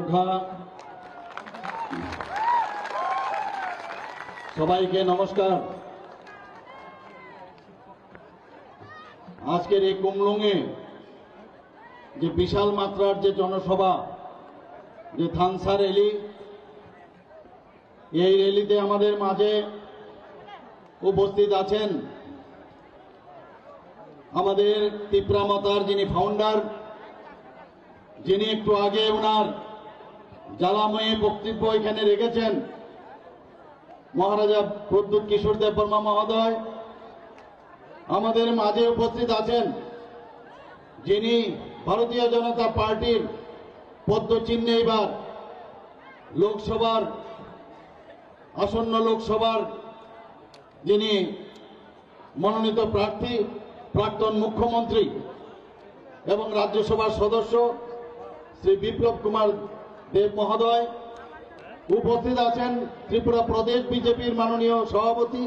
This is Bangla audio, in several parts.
যোদ্ধা সবাইকে নমস্কার। আজকের এই কুমলুঙে যে বিশাল মাত্রার যে জনসভা, যে থানসা র্যালি, এই র্যালিতে আমাদের মাঝে উপস্থিত আছেন আমাদের তিপ্রামতার যিনি ফাউন্ডার, যিনি একটু আগে ওনার জ্বালাময়ী বক্তব্য এখানে রেখেছেন, মহারাজা প্রদ্যুৎ কিশোর দেববর্মা মহোদয়। আমাদের মাঝে উপস্থিত আছেন যিনি ভারতীয় জনতা পার্টির পদ্মচিহ্নে এবার লোকসভার আসন্ন লোকসভার যিনি মনোনীত প্রার্থী, প্রাক্তন মুখ্যমন্ত্রী এবং রাজ্যসভার সদস্য শ্রী বিপ্লব কুমার দেব মহোদয়। উপস্থিত আছেন ত্রিপুরা প্রদেশ বিজেপির মাননীয় সভাপতি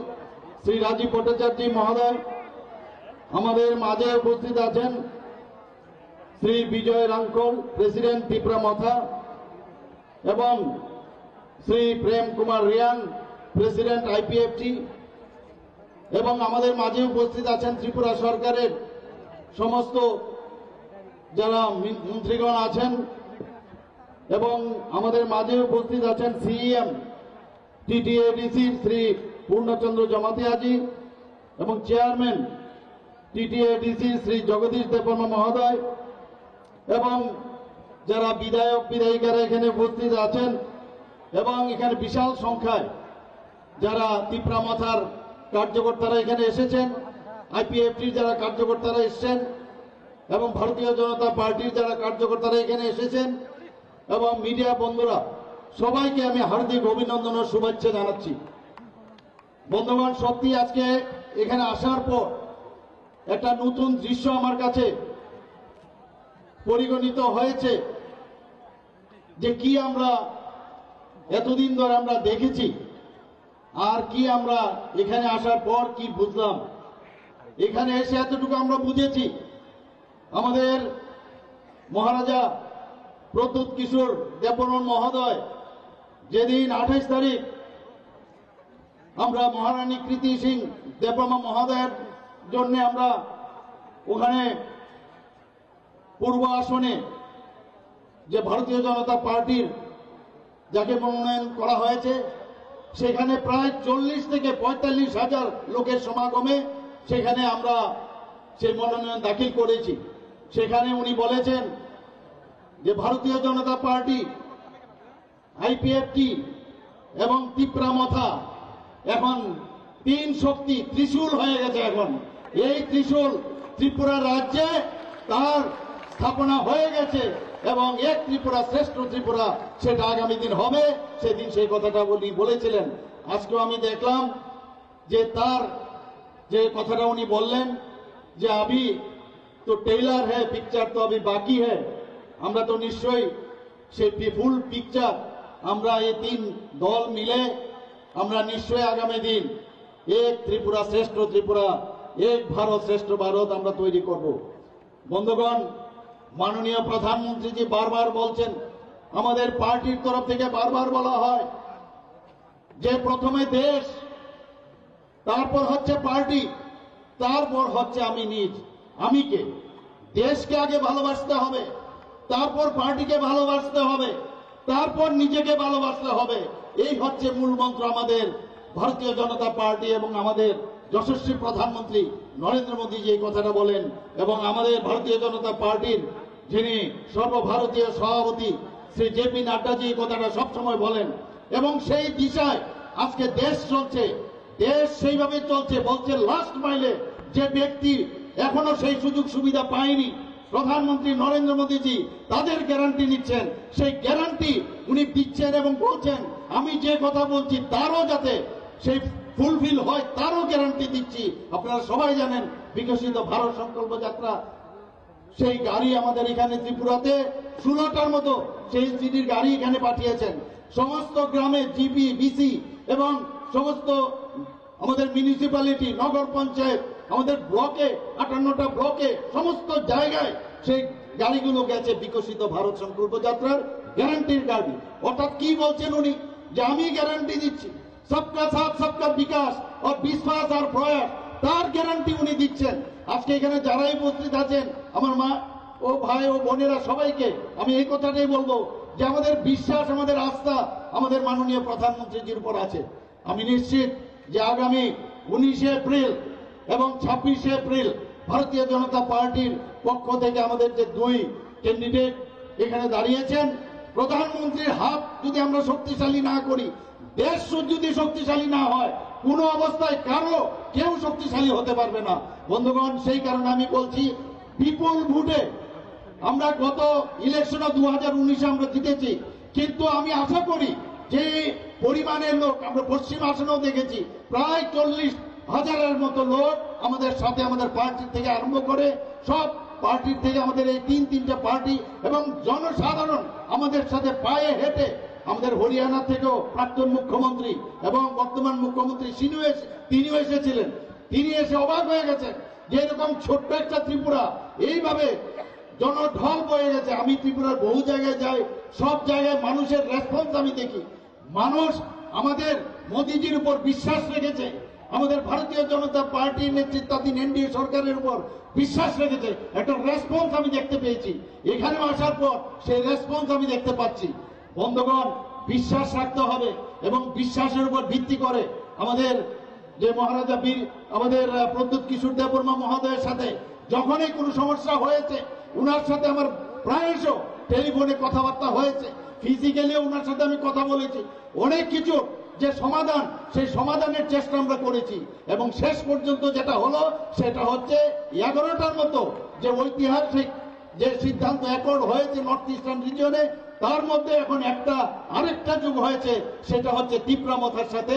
শ্রী রাজীব ভট্টাচার্য মহোদয়। আমাদের মাঝে উপস্থিত আছেন শ্রী বিজয় রাঙ্কল, প্রেসিডেন্ট ত্রিপুরা মথা, এবং শ্রী প্রেম কুমার রিয়াং, প্রেসিডেন্ট আইপিএফটি। এবং আমাদের মাঝে উপস্থিত আছেন ত্রিপুরা সরকারের সমস্ত যারা মন্ত্রীগণ আছেন, এবং আমাদের মাঝে উপস্থিত আছেন সিএম টিটিএডিসি শ্রী পূর্ণচন্দ্র জমাতিয়াজি এবং চেয়ারম্যান টিটিএডিসি শ্রী জগদীশ দেববর্মা মহোদয়, এবং যারা বিধায়ক বিধায়িকারা এখানে উপস্থিত আছেন, এবং এখানে বিশাল সংখ্যায় যারা তিপ্রামথার কার্যকর্তারা এখানে এসেছেন, আইপিএফটির যারা কার্যকর্তারা এসেছেন, এবং ভারতীয় জনতা পার্টির যারা কার্যকর্তারা এখানে এসেছেন, এবং মিডিয়া বন্ধুরা, সবাইকে আমি হার্দিক অভিনন্দন ও শুভেচ্ছা জানাচ্ছি। বন্ধুগণ, সত্যি আজকে এখানে আসার পর একটা নতুন দৃশ্য আমার কাছে পরিগণিত হয়েছে, যে কি আমরা এতদিন ধরে আমরা দেখেছি আর কি আমরা এখানে আসার পর কি বুঝলাম। এখানে এসে এতটুকু আমরা বুঝেছি, আমাদের মহারাজা প্রদ্যুৎ কিশোর দেববর্মা মহোদয় যেদিন 28 তারিখ আমরা মহারানী কৃতি সিং দেববর্মা মহোদয়ের জন্য আমরা ওখানে পূর্ব আসনে যে ভারতীয় জনতা পার্টির যাকে মনোনয়ন করা হয়েছে, সেখানে প্রায় 40 থেকে 45 হাজার লোকের সমাগমে সেখানে আমরা সেই মনোনয়ন দাখিল করেছি। সেখানে উনি বলেছেন যে ভারতীয় জনতা পার্টি, আইপিএফটি এবং তিপ্রামথা এখন তিন শক্তি ত্রিশূল হয়ে গেছে। এখন এই ত্রিশূল ত্রিপুরা রাজ্যে তার স্থাপনা হয়ে গেছে, এবং এক ত্রিপুরা শ্রেষ্ঠ ত্রিপুরা সেটা আগামী দিন হবে। সেদিন সেই কথাটা উনি বলেছিলেন। আজকেও আমি দেখলাম যে তার যে কথাটা উনি বললেন যে আবি তো টেইলার হ্যাঁ, পিকচার তো আবি বাকি হ্যাঁ। আমরা তো নিশ্চয়ই সেই ফুল পিকচার আমরা এই তিন দল মিলে আমরা নিশ্চয়ই আগামী দিন এক ত্রিপুরা শ্রেষ্ঠ ত্রিপুরা, এক ভারত শ্রেষ্ঠ ভারত আমরা তৈরি করব। বন্ধুগণ, মাননীয় প্রধানমন্ত্রীজি বারবার বলছেন, আমাদের পার্টির তরফ থেকে বারবার বলা হয় যে প্রথমে দেশ, তারপর হচ্ছে পার্টি, তারপর হচ্ছে আমি নিজ। আমি কে? দেশকে আগে ভালোবাসতে হবে, তারপর পার্টিকে ভালোবাসতে হবে, তারপর নিজেকে ভালোবাসতে হবে। এই হচ্ছে মূল মন্ত্র আমাদের ভারতীয় জনতা পার্টি এবং আমাদের যশস্বী প্রধানমন্ত্রী নরেন্দ্র মোদী এই কথাটা বলেন, এবং আমাদের ভারতীয় জনতা পার্টির যিনি সর্বভারতীয় সভাপতি শ্রী জেপি নাড্ডাজি এই কথাটা সবসময় বলেন। এবং সেই দিশায় আজকে দেশ চলছে, দেশ সেইভাবে চলছে। বলছে লাস্ট মাইলে যে ব্যক্তি এখনো সেই সুযোগ সুবিধা পায়নি, প্রধানমন্ত্রী নরেন্দ্র মোদীজি তাদের গ্যারান্টি নিচ্ছেন। সেই গ্যারান্টি উনি দিচ্ছেন এবং বলছেন আমি যে কথা বলছি তারও যাতে সেই ফুলফিল হয় তারও গ্যারান্টি দিচ্ছি। আপনারা সবাই জানেন বিকশিত ভারত সংকল্প যাত্রা, সেই গাড়ি আমাদের এখানে ত্রিপুরাতে 16টার মতো সেই সিডির গাড়ি এখানে পাঠিয়েছেন। সমস্ত গ্রামে জিপি, বিসি এবং সমস্ত আমাদের মিউনিসিপ্যালিটি, নগর পঞ্চায়েত, আমাদের ব্লকে 58টা ব্লকে সমস্ত জায়গায় সেই গাড়িগুলো গেছে বিকশিত ভারত সংকল্প যাত্রার গ্যারান্টির গাড়ি। অর্থাৎ কি বলছেন উনি, যে আমি গ্যারান্টি দিচ্ছি সবকা সাথ সবকা বিকাশ আর বিশ্বাস আর প্রয়াস, তার গ্যারান্টি উনি দিচ্ছেন। আজকে এখানে যারাই উপস্থিত আছেন, আমার মা ও ভাই ও বোনেরা, সবাইকে আমি এই কথাটাই বলবো যে আমাদের বিশ্বাস, আমাদের আস্থা আমাদের মাননীয় প্রধানমন্ত্রীজির উপর আছে। আমি নিশ্চিত যে আগামী 19শে এপ্রিল এবং 26শে এপ্রিল ভারতীয় জনতা পার্টির পক্ষ থেকে আমাদের যে দুই ক্যান্ডিডেট এখানে দাঁড়িয়েছেন, প্রধানমন্ত্রীর হাত যদি আমরা শক্তিশালী না করি, দেশ যদি শক্তিশালী না হয়, কোনো অবস্থায় কেউ শক্তিশালী হতে পারবে না বন্ধুগণ। সেই কারণে আমি বলছি, বিপুল ভোটে আমরা গত ইলেকশনে 2019-এ আমরা জিতেছি, কিন্তু আমি আশা করি যে পরিমাণের লোক আমরা পশ্চিম আসনেও দেখেছি, প্রায় 40,000-এর মতো লোক আমাদের সাথে, আমাদের পার্টি থেকে আরম্ভ করে সব পার্টির থেকে, আমাদের এই তিনটা পার্টি এবং জনসাধারণ আমাদের সাথে পায়ে হেঁটে, আমাদের হরিয়ানা থেকেও প্রাক্তন মুখ্যমন্ত্রী এবং বর্তমান মুখ্যমন্ত্রী তিনিও এসেছিলেন। তিনি এসে অবাক হয়ে গেছেন যে এরকম ছোট্ট একটা ত্রিপুরা এইভাবে জনঢল বয়ে গেছে। আমি ত্রিপুরার বহু জায়গায় যাই, সব জায়গায় মানুষের রেসপন্স আমি দেখি। মানুষ আমাদের মোদিজির উপর বিশ্বাস রেখেছে, আমাদের ভারতীয় জনতা পার্টির নেতৃত্বাধীন এনডিএ সরকারের উপর বিশ্বাস রেখেছে। একটা রেসপন্স আমি দেখতে পেয়েছি, এখানেও আসার পর সেই রেসপন্স আমি দেখতে পাচ্ছি। বন্ধুগণ, বিশ্বাস রাখতে হবে এবং বিশ্বাসের উপর ভিত্তি করে আমাদের যে মহারাজা বীর আমাদের প্রদ্যুৎ কিশোর দেববর্মা মহোদয়ের সাথে যখনই কোনো সমস্যা হয়েছে, উনার সাথে আমার প্রায়শ টেলিফোনে কথাবার্তা হয়েছে, ফিজিক্যালিও উনার সাথে আমি কথা বলেছি। অনেক কিছু যে সমাধান, সেই সমাধানের চেষ্টা আমরা করেছি এবং শেষ পর্যন্ত যেটা হলো সেটা হচ্ছে 11টার মতো যে ঐতিহাসিক যে সিদ্ধান্ত অ্যাকর্ড হয়েছে নর্থ ইস্টার্ন রিজিয়নে, তার মধ্যে এখন আরেকটা যুগ হয়েছে, সেটা হচ্ছে ত্রিপুরামথার সাথে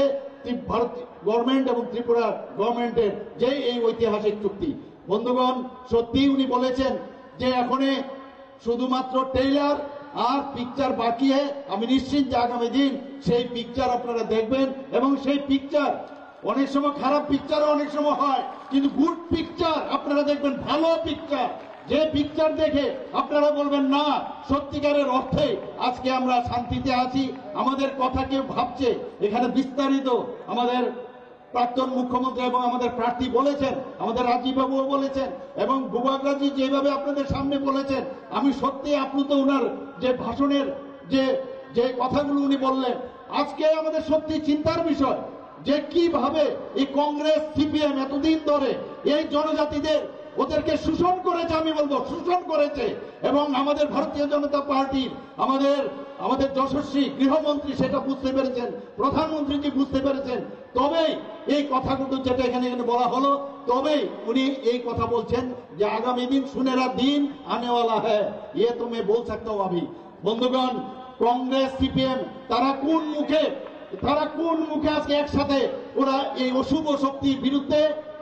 ভারত গভর্নমেন্ট এবং ত্রিপুরা গভর্নমেন্টের যে এই ঐতিহাসিক চুক্তি। বন্ধুগণ, সত্যি উনি বলেছেন যে এখন শুধুমাত্র ট্রেইলার আর পিকচার বাকি। আমি নিশ্চিত যে আগামী দিন সেই পিকচার আপনারা দেখবেন এবং সেই পিকচার, অনেক সময় খারাপ পিকচারও অনেক সময় হয়, কিন্তু গুড পিকচার আপনারা দেখবেন, ভালো পিকচার, যে পিকচার দেখে আপনারা বলবেন না সত্যিকারের অর্থে আজকে আমরা শান্তিতে আছি, আমাদের কথা কেউ ভাবছে। এখানে বিস্তারিত আমাদের প্রাক্তন মুখ্যমন্ত্রী এবং আমাদের প্রার্থী বলেছেন, আমাদের রাজীব বাবুও বলেছেন এবং ভূবাগরাজি যেভাবে আপনাদের সামনে বলেছেন, আমি সত্যি আপ্লুত। ওনার যে ভাষণের যে কথাগুলো উনি বললেন, আজকে আমাদের সত্যি চিন্তার বিষয় যে কিভাবে এই কংগ্রেস সিপিএম এতদিন ধরে এই জনজাতিদের ওদেরকে শোষণ করেছে, আমি বলবো শোষণ করেছে। এবং আমাদের ভারতীয় জনতা পার্টির আমাদের যশস্বী গৃহমন্ত্রী সেটা বুঝতে পেরেছেন, প্রধানমন্ত্রীজি বুঝতে পেরেছেন। তবেই এই কথাগুলো যেটা এখানে বলা হলো, তবেই উনি এই কথা বলছেন যে আগামী দিন সুনেরা দিন আনেওয়ালা হ্যায়, ये तो मैं बोल सकता हूं अभी। বন্ধুগণ, কংগ্রেস সিপিএম তারা কোন মুখে আজকে একসাথে ওরা এই অশুভ শক্তির বিরুদ্ধে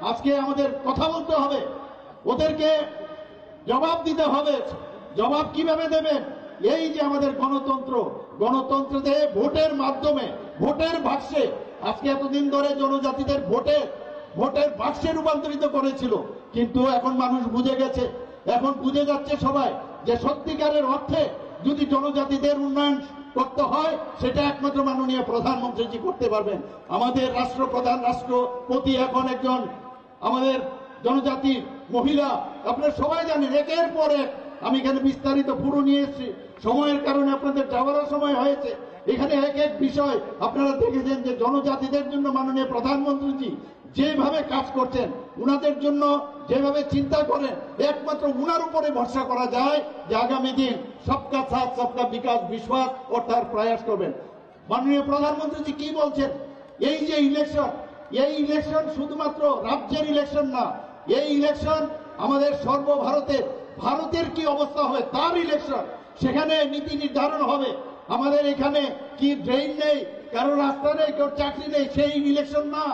আজকে আমাদের কথা বলতে হবে, ওদেরকে জবাব দিতে হবে। জবাব কিভাবে দেবেন? এই যে আমাদের গণতন্ত্রতে ভোটের মাধ্যমে, ভোটের বাক্সে, আজকে এতদিন ধরে জনজাতিদের ভোটের বাক্সে রূপান্তরিত করেছিল, কিন্তু এখন মানুষ বুঝে গেছে, এখন বুঝে যাচ্ছে সবাই যে সত্যিকারের অর্থে যদি জনজাতিদের উন্নয়ন করতে হয় সেটা একমাত্র মাননীয় প্রধানমন্ত্রীজি করতে পারবেন। আমাদের রাষ্ট্রপ্রধান, রাষ্ট্রপতি এখন একজন আমাদের জনজাতির মহিলা। আপনারা সবাই জানেন, একের পর এক, আমি এখানে বিস্তারিত পুরো নিয়ে এসেছি, সময়ের কারণে আপনাদের যাওয়ার সময় হয়েছে। এখানে এক এক বিষয় আপনারা দেখেছেন যে জনজাতিদের জন্য মাননীয় প্রধানমন্ত্রীজি যেভাবে কাজ করছেন, উনাদের জন্য যেভাবে চিন্তা করেন, একমাত্র উনার উপরে ভরসা করা যায় যে আগামী দিন সবকা সাথ সবকা বিকাশ বিশ্বাস ও তার প্রয়াস করবেন। মাননীয় প্রধানমন্ত্রীজি কি বলছেন? এই যে এই ইলেকশন শুধুমাত্র রাজ্যের ইলেকশন না, এই ইলেকশন আমাদের ভারতের কি অবস্থা হবে তার ইলেকশন। সেখানে নীতি নির্ধারণ হবে। আমাদের এখানে কি ড্রেন নেই, কারো রাস্তা নেই, কেউ চাকরি নেই, সেই ইলেকশন না,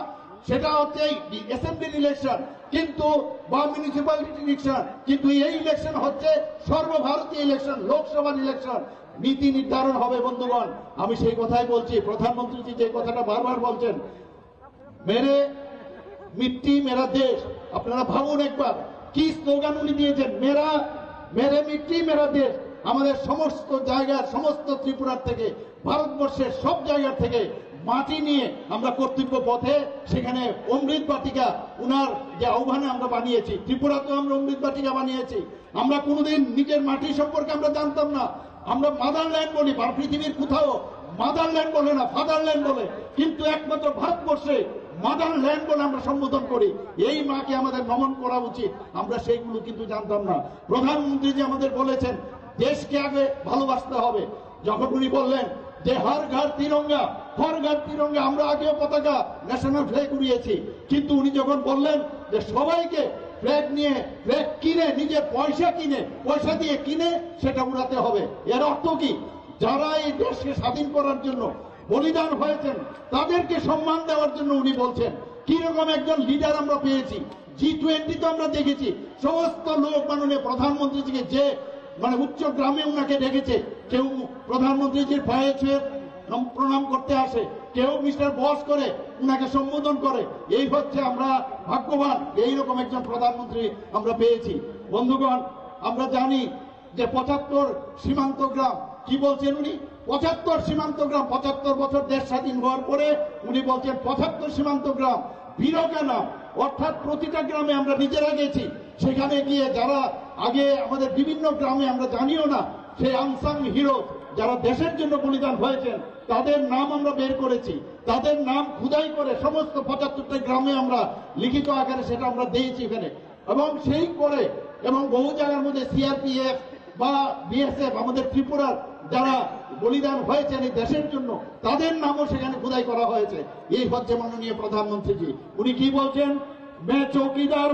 সেটা হচ্ছে অ্যাসেম্বলির ইলেকশন কিন্তু বা মিউনিসিপ্যালিটি ইলেকশন। কিন্তু এই ইলেকশন হচ্ছে সর্বভারতীয় ইলেকশন, লোকসভার ইলেকশন। নীতি নির্ধারণ হবে। বন্ধুগণ, আমি সেই কথাই বলছি, প্রধানমন্ত্রী যে কথাটা বারবার বলছেন, মেরে মিট্টি মেরা দেশ। আপনারা ভাবুন একবার কি স্লোগান উনি দিয়েছেন, মেরে মিট্টি মেরা দেশ। আমাদের সমস্ত জায়গার সমস্ত ত্রিপুরার থেকে ভারতবর্ষের সব জায়গার থেকে মাটি নিয়ে আমরা কর্তব্য পথে সেখানে অমৃত বাটিকা উনার যে আহ্বানে আমরা বানিয়েছি, ত্রিপুরাতেও আমরা অমৃত বাটিকা বানিয়েছি। আমরা কোনোদিন নিজের মাটি সম্পর্কে আমরা জানতাম না, আমরা মাদারল্যান্ড বলি, পৃথিবীর কোথাও মাদারল্যান্ড বলে না, ফাদারল্যান্ড বলে, কিন্তু একমাত্র ভারতবর্ষে মাদারল্যান্ড বলে আমরা সম্বোধন করি। এই মাকে আমাদের নমন করা উচিত, আমরা সেইগুলো কিন্তু জানতাম না। প্রধানমন্ত্রী যে আমাদের বলেছেন দেশকে আগে ভালোবাসতে হবে, যখন উনি বললেন যে হর ঘর তিরঙ্গা, হর ঘর তিরঙ্গা, আমরা আগেও পতাকা ন্যাশনাল ফ্ল্যাগ উড়িয়েছি, কিন্তু উনি যখন বললেন যে সবাইকে ফ্ল্যাগ নিয়ে, ফ্ল্যাগ কিনে, নিজের পয়সা দিয়ে কিনে সেটা উড়াতে হবে, এর অর্থ কি? যারা এই দেশকে স্বাধীন করার জন্য বলিদান হয়েছেন তাদেরকে সম্মান দেওয়ার জন্য উনি বলছেন। কিরকম একজন লিডার আমরা পেয়েছি, G20 তো আমরা দেখেছি, সমস্ত লোক মাননীয় প্রধানমন্ত্রীজিকে যে উচ্চ গ্রামে উনাকে ডেকেছে, কেউ প্রধানমন্ত্রীজির পায়ে ছুঁয়ে প্রণাম করতে আসে, কেউ মিস্টার বস করে উনাকে সম্বোধন করে। এই হচ্ছে আমরা ভাগ্যবান, এইরকম একজন প্রধানমন্ত্রী আমরা পেয়েছি। বন্ধুগণ, আমরা জানি যে 75 সীমান্ত গ্রাম, কি বলছেন উনি? 75 সীমান্ত গ্রাম, 75 বছর দেশ স্বাধীন হওয়ার পরে উনি বলছেন 75 সীমান্ত গ্রাম বীরকা নাম, অর্থাৎ প্রতিটা গ্রামে আমরা নিজেরা গেছি, সেখানে গিয়ে যারা আগে আমাদের বিভিন্ন গ্রামে আমরা জানিও না, সেই আনসাং হিরো যারা দেশের জন্য বলিদান হয়েছেন তাদের নাম আমরা বের করেছি, তাদের নাম খুদাই করে সমস্ত 75টা গ্রামে আমরা লিখিত আকারে সেটা আমরা দিয়েছি এখানে। এবং সেই করে এবং বহু জায়গার মধ্যে CRPF বা BSF আমাদের ত্রিপুরার যারা বলিদান হয়েছেন এই দেশের জন্য তাদের নামও সেখানে খোদাই করা হয়েছে। এই হচ্ছে মাননীয় প্রধানমন্ত্রীজি, উনি কি বলছেন? मैं चौकीदार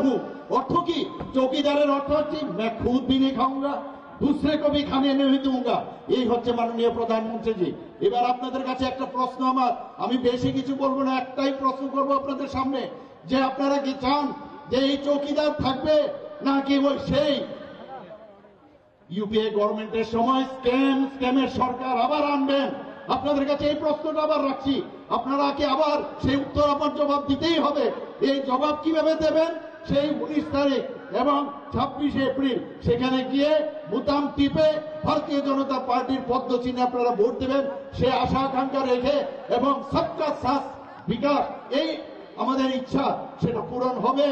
हूँ। অর্থ কি? চৌকিদারের অর্থ হচ্ছে मैं खुद भी नहीं खाऊंगा, दूसरे को भी खाने नहीं दूंगा। এই হচ্ছে মাননীয় প্রধানমন্ত্রীজি। এবার আপনাদের কাছে একটা প্রশ্ন আমার, আমি বেশি কিছু বলবো না, একটাই প্রশ্ন করবো আপনাদের সামনে, যে আপনারা কি চান যে এই চৌকিদার থাকবে নাকি ওই সেই ইউপিএ গভর্নমেন্টের সময় স্ক্যামের সরকার আবার আনবেন? আপনাদের কাছে এই প্রশ্নটা আবার রাখছি, আপনারা কি আবার সেই উত্তর আমার জবাব দিতেই হবে। এই জবাব কিভাবে দেবেন? সেই 19 তারিখ এবং 26 এপ্রিল সেখানে গিয়ে বুতাম টিপে ভারতীয় জনতা পার্টির পদ্ম চিহ্নে আপনারা ভোট দেবেন, সে আশা আকাঙ্ক্ষা রেখে, এবং সবকা সাথ বিকাশ এই আমাদের ইচ্ছা সেটা পূরণ হবে।